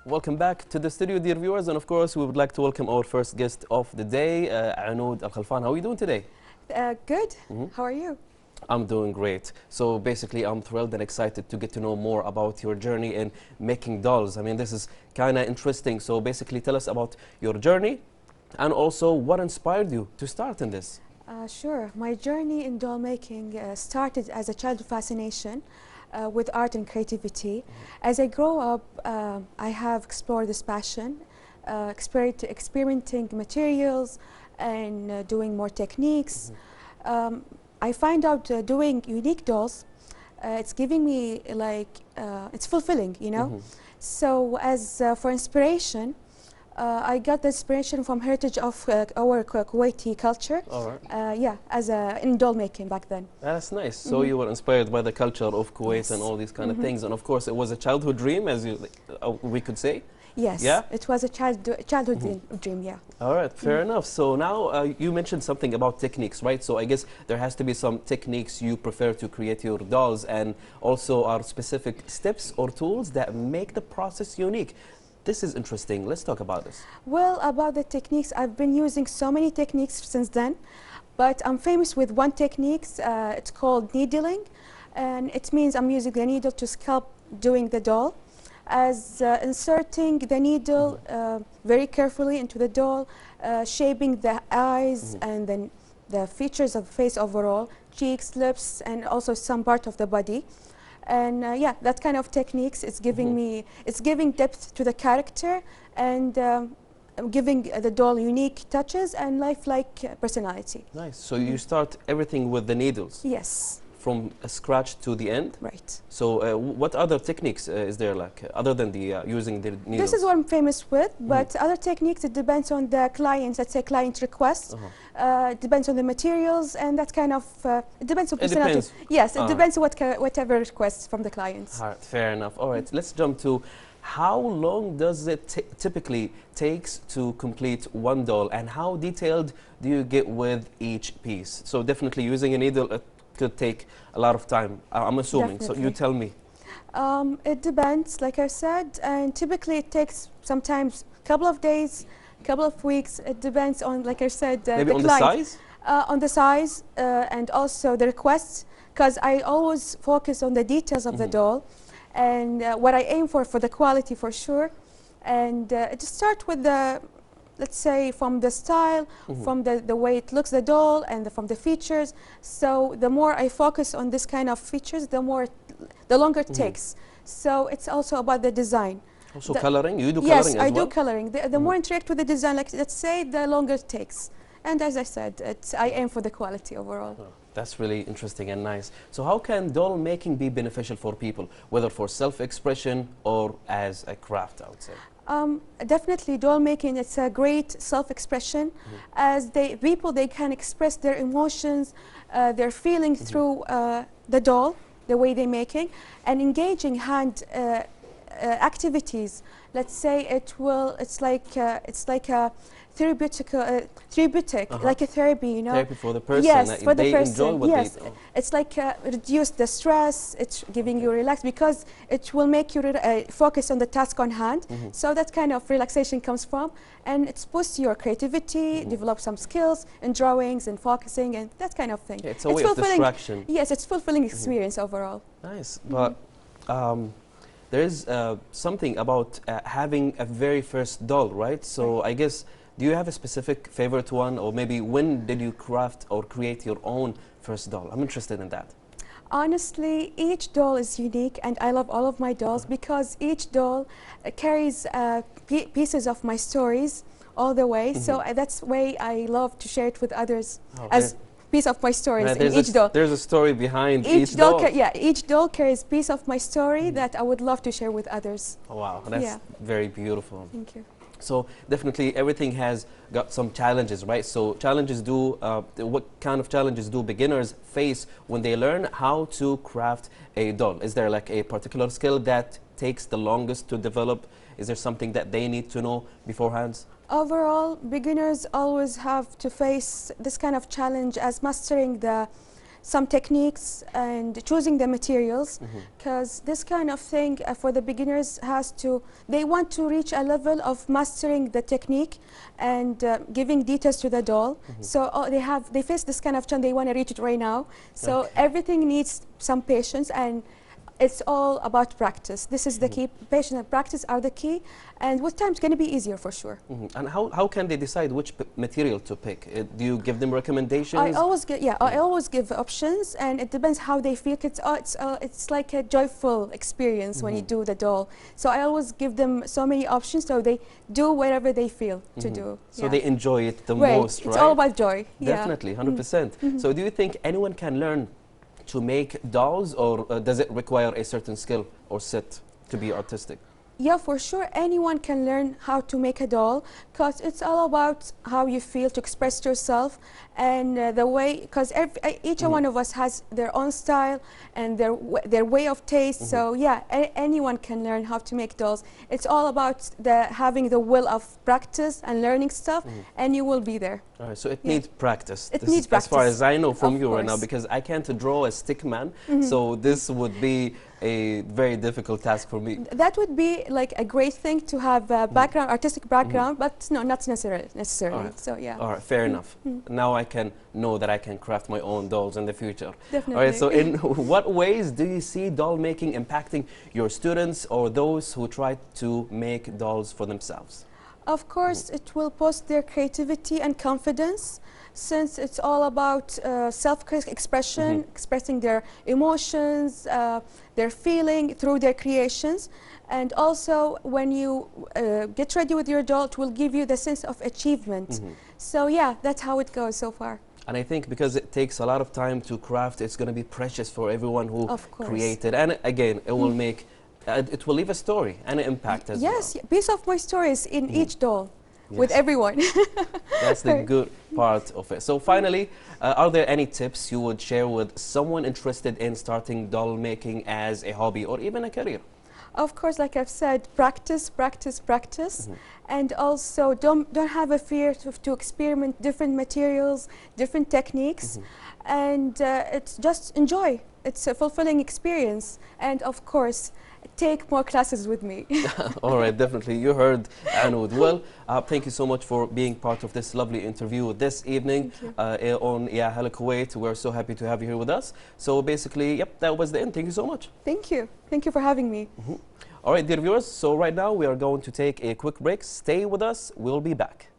Welcome back to the studio, dear viewers, and of course we would like to welcome our first guest of the day, Al-Khalfan. How are you doing today? Good. How are you? I'm doing great. So basically I'm thrilled and excited to get to know more about your journey in making dolls. I mean, this is kind of interesting. So basically tell us about your journey and also what inspired you to start in this. Sure. My journey in doll making started as a childhood fascination with art and creativity. As I grow up, I have explored this passion, experimenting materials and doing more techniques. I find out doing unique dolls, it's giving me it's fulfilling, you know. So as for inspiration, I got the inspiration from heritage of our Kuwaiti culture. All right. Yeah, in doll making back then. That's nice. So you were inspired by the culture of Kuwait and all these kind of things, and of course it was a childhood dream, as we could say. Yes. Yeah. It was a childhood dream. Yeah. All right. Fair enough. So now you mentioned something about techniques, right? So I guess there has to be some techniques you prefer to create your dolls, and also are specific steps or tools that make the process unique. This is interesting. Let's talk about this. Well, about the techniques, I've been using so many techniques since then, but I'm famous with one technique. It's called needling, and it means I'm using the needle to sculpt doing the doll, as inserting the needle very carefully into the doll, shaping the eyes and then the features of the face overall, cheeks, lips, and also some part of the body. And yeah, that kind of techniques, it's giving depth to the character and giving the doll unique touches and lifelike personality. Nice. So you start everything with the needles? Yes. From scratch to the end? Right. So what other techniques is there, like other than the using the needles? This is what I'm famous with, but other techniques, it depends on the client, let's say client request. It depends on the materials, and that kind of, it depends on personality. Depends. Yes, it depends on whatever requests from the clients. All right, fair enough. All right, let's jump to how long does it typically takes to complete one doll, and how detailed do you get with each piece? So definitely using a needle could take a lot of time, I'm assuming. Definitely. So you tell me. It depends, like I said, and typically it takes sometimes a couple of days, couple of weeks. It depends on, like I said, maybe the on client. the size? On the size and also the requests, because I always focus on the details of the doll and what I aim for the quality for sure. And to start with the, let's say, from the style, from the way it looks, the doll, and from the features. So the more I focus on this kind of features, the longer it takes. So it's also about the design. Also coloring? You do coloring as well? Yes, I do coloring. The more interact with the design, like let's say, the longer it takes. And as I said, I aim for the quality overall. Oh, that's really interesting and nice. So how can doll making be beneficial for people, whether for self-expression or as a craft, I would say? Definitely, doll making, it's a great self-expression, as people can express their emotions, their feelings through the doll, the way they're making, and engaging hand activities. Let's say it's like a therapeutic, like a therapy, you know. Therapy for the person. Yes, for the person. Enjoy what yes, they do. It's like reduce the stress. It's giving you relax because it will make you focus on the task on hand. So that kind of relaxation comes from, and it's boosts your creativity, develop some skills in drawings and focusing and that kind of thing. Yeah, it's a way of distraction. Yes, it's fulfilling experience overall. Nice, but there is something about having a very first doll, right? So I guess, do you have a specific favorite one, or maybe when did you craft or create your own first doll? I'm interested in that. Honestly, each doll is unique, and I love all of my dolls because each doll carries pieces of my stories all the way. So that's why I love to share it with others as piece of my stories in each doll. There's a story behind each doll. Each doll carries piece of my story that I would love to share with others. Oh, wow, that's very beautiful. Thank you. So definitely everything has got some challenges, right? So challenges what kind of challenges do beginners face when they learn how to craft a doll? Is there like a particular skill that takes the longest to develop? Is there something that they need to know beforehand? Overall, beginners always have to face this kind of challenge as mastering the some techniques and choosing the materials, because this kind of thing for the beginners they want to reach a level of mastering the technique and giving details to the doll. So they face this kind of challenge, they want to reach it right now. So everything needs some patience, and it's all about practice. This is the key. Patience and practice are the key, and with time it's going to be easier for sure. And how can they decide which material to pick? Do you give them recommendations? I always give options, and it depends how they feel. It's like a joyful experience when you do the doll. So I always give them so many options, so they do whatever they feel to do. So they enjoy it the most, right? It's all about joy. Definitely, 100%. So do you think anyone can learn to make dolls, or does it require a certain skill or set to be artistic? Yeah, for sure, anyone can learn how to make a doll, because it's all about how you feel, to express yourself, and the way, because each one of us has their own style and their way of taste. So yeah, anyone can learn how to make dolls. It's all about having the will of practice and learning stuff, and you will be there. All right, so it needs practice. It needs practice. As far as I know from you right now, because I can't draw a stick man, so this would be a very difficult task for me. That would be like a great thing to have a background, artistic background, but no, not necessarily. Right. So yeah. All right, fair enough. Now I can know that I can craft my own dolls in the future. Definitely. All right, so in what ways do you see doll making impacting your students or those who try to make dolls for themselves? Of course, it will boost their creativity and confidence, since it's all about self-expression, expressing their emotions, their feeling through their creations. And also, when you get ready with your doll, it will give you the sense of achievement. So yeah, that's how it goes so far. And I think because it takes a lot of time to craft, it's going to be precious for everyone who created. And again, it will make it will leave a story and an impact as well. Yes, piece of my story is in each doll, with everyone. That's the good part of it. So finally, are there any tips you would share with someone interested in starting doll making as a hobby or even a career? Of course, like I've said, practice, practice, practice. And also don't have a fear to experiment different materials, different techniques. And it's just enjoy. It's a fulfilling experience. And of course, take more classes with me. All right, definitely. You heard Anoud. Well, thank you so much for being part of this lovely interview this evening on Hala Kuwait. We're so happy to have you here with us. So basically, yep, that was the end. Thank you so much. Thank you. Thank you for having me. All right, dear viewers. So right now we are going to take a quick break. Stay with us. We'll be back.